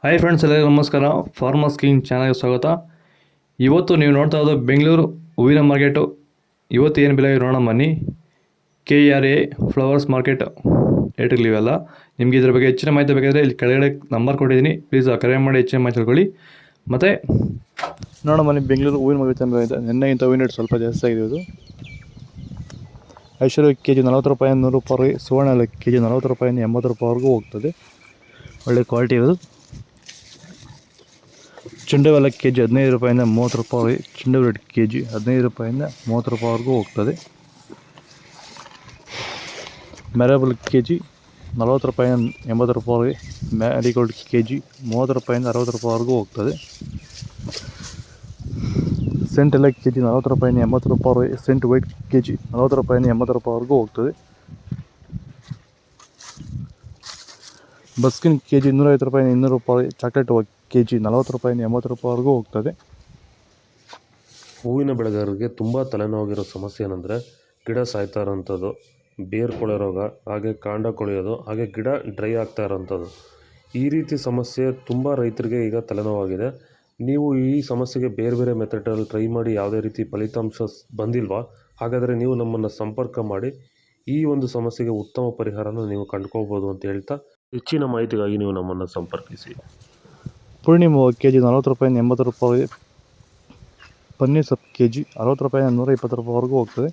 Hi friends, ಎಲ್ಲರಿಗೂ ನಮಸ್ಕಾರ. Farmers king ಚಾನಲ್ಗೆ ಸ್ವಾಗತ. ಇವತ್ತು ನೀವು ನೋಡ್ತಾ ಇರೋದು ಬೆಂಗಳೂರು ಹೂವಿನ ಮಾರ್ಕೆಟು. ಇವತ್ತು ಏನು ಬೆಲೆ ನೋಡೋಣ ಬನ್ನಿ. KRA ಫ್ಲವರ್ಸ್ ಮಾರ್ಕೆಟ್ ರೇಟ್ಗಳಿವೆಲ್ಲ. ನಿಮಗೆ ಇದ್ರ ಬಗ್ಗೆ ಹೆಚ್ಚಿನ ಮಾಹಿತಿ ಬೇಕಾದರೆ ಇಲ್ಲಿ ಕೆಳಗಡೆ ನಂಬರ್ ಕೊಟ್ಟಿದ್ದೀನಿ, ಪ್ಲೀಸ್ ಕರೆ ಮಾಡಿ ಹೆಚ್ಚಿನ ಮಾಹಿತಿ ತಿಳ್ಕೊಳ್ಳಿ. ಮತ್ತು ನೋಡೋಣ ಬನ್ನಿ, ಬೆಂಗಳೂರು ಹೂವಿನ ಮಾರ್ಕೆಟ್ ನಿನ್ನೆಗಿಂತ ಹೂವಿನ ರೇಟ್ ಸ್ವಲ್ಪ ಜಾಸ್ತಿ ಆಗಿದೆ. ಇದು ಐಶ್ವರ್ಯ ಕೆಜಿ 40 ರೂಪಾಯಿ, 100 ರೂಪಾಯಿ. ಸುವರ್ಣ ಕೆಜಿ 40 ರೂಪಾಯಿಂದ 80 ರೂಪಾಯಿವರೆಗೂ ಹೋಗ್ತದೆ. ಒಳ್ಳೆ ಕ್ವಾಲಿಟಿ ಇರೋದು. ಚೆಂಡುವೆಲ್ಲ ಕೆಜಿ 15 ರೂಪಾಯಿಂದ 30 ರೂಪಾಯಿ. ಚೆಂಡು ರೇಟ್ ಕೆಜಿ 15 ರೂಪಾಯಿಂದ 30 ರೂಪಾಯಿವರೆಗೂ ಹೋಗ್ತದೆ. ಮ್ಯಾರಬಲ್ ಕೆಜಿ 40 ರೂಪಾಯಿಂದ 80 ರೂಪಾಯಿ. ಮ್ಯಾರಿಗೋಲ್ಡ್ ಕೆಜಿ 30 ರೂಪಾಯಿಂದ 60 ರೂಪಾಯಿವರೆಗೂ ಹೋಗ್ತದೆ. ಸೆಂಟ್ ಎಲ್ಲ ಕೆಜಿ 40 ರೂಪಾಯಿಂದ 80 ರೂಪಾಯಿ. ಸೆಂಟ್ ವೈಟ್ ಕೆಜಿ 40 ರೂಪಾಯಿಂದ 80 ರೂಪಾಯಿವರೆಗೂ ಹೋಗ್ತದೆ. ಬಸ್ಕಿನ್ ಕೆಜಿ 150 ರೂಪಾಯಿಂದ 200 ರೂಪಾಯಿ. ಚಾಕ್ಲೇಟ್ ಕೆಜಿ 40 ರೂಪಾಯಿಂದ 80 ರೂಪಾಯಿವರೆಗೂ ಹೋಗ್ತದೆ. ಹೂವಿನ ಬೆಳೆಗಾರರಿಗೆ ತುಂಬ ತಲೆನೋವಾಗಿರೋ ಸಮಸ್ಯೆ ಏನಂದರೆ ಗಿಡ ಸಾಯ್ತಾ ಇರೋಂಥದ್ದು, ಬೇರು ಕೊಳೆ ರೋಗ, ಹಾಗೆ ಕಾಂಡ ಕೊಳೆಯೋದು, ಹಾಗೆ ಗಿಡ ಡ್ರೈ ಆಗ್ತಾ ಇರೋಂಥದ್ದು. ಈ ರೀತಿ ಸಮಸ್ಯೆ ತುಂಬ ರೈತರಿಗೆ ಈಗ ತಲೆನೋವಾಗಿದೆ. ನೀವು ಈ ಸಮಸ್ಯೆಗೆ ಬೇರೆ ಬೇರೆ ಮೆಥಡಲ್ಲಿ ಟ್ರೈ ಮಾಡಿ ಯಾವುದೇ ರೀತಿ ಫಲಿತಾಂಶ ಬಂದಿಲ್ವಾ? ಹಾಗಾದರೆ ನೀವು ನಮ್ಮನ್ನು ಸಂಪರ್ಕ ಮಾಡಿ ಈ ಒಂದು ಸಮಸ್ಯೆಗೆ ಉತ್ತಮ ಪರಿಹಾರನ ನೀವು ಕಂಡುಕೋಬೋದು ಅಂತ ಹೇಳ್ತಾ, ಹೆಚ್ಚಿನ ಮಾಹಿತಿಗಾಗಿ ನೀವು ನಮ್ಮನ್ನು ಸಂಪರ್ಕಿಸಿ. ಪೂರ್ಣಿಮಾ ಕೆಜಿ 40 ರೂಪಾಯಿಂದ 80 ರೂಪಾಯಿ. ಪನ್ನೀರ್ ಸೊಪ್ಪು ಕೆಜಿ 60 ರೂಪಾಯಿಂದ 120 ರೂಪಾಯಿವರೆಗೂ ಹೋಗ್ತದೆ.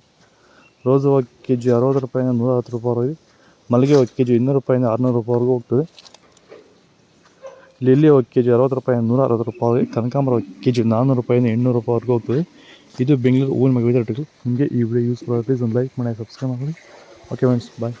ರೋಸ್ ಹೂವು ಕೆಜಿ 60 ರೂಪಾಯಿಂದ 110 ರೂಪಾಯಿವರೆಗೆ. ಮಲ್ಲಿಗೆ ಹೂವು ಕೆಜಿ 200 ರೂಪಾಯಿಂದ 600 ರೂಪಾಯಿವರೆಗೂ ಹೋಗ್ತದೆ. ಲಿಲ್ಲಿ ಹೂವು ಕೆಜಿ 60 ರೂಪಾಯಿಂದ 160 ರೂಪಾಯಿ. ಕನಕಾಂಬರ ಕೆಜಿ 400 ರೂಪಾಯಿಂದ 800 ರೂಪಾಯಿವರೆಗೂ ಹೋಗ್ತದೆ. ಇದು ಬೆಂಗಳೂರು ಹೂವಿನ ಮಾರ್ಕೆಟ್ ರೇಟ್ಗಳು. ನಿಮಗೆ ಈ ವಿಡಿಯೋ ಯೂಸ್ ಮಾಡಿ ಪ್ಲೀಸ್ ಒಂದು ಲೈಕ್ ಮಾಡಿ, ಸಬ್ಸ್ಕ್ರೈಬ್ ಮಾಡಿ. ಓಕೆ ಫ್ರೆಂಡ್ಸ್, ಬಾಯ್.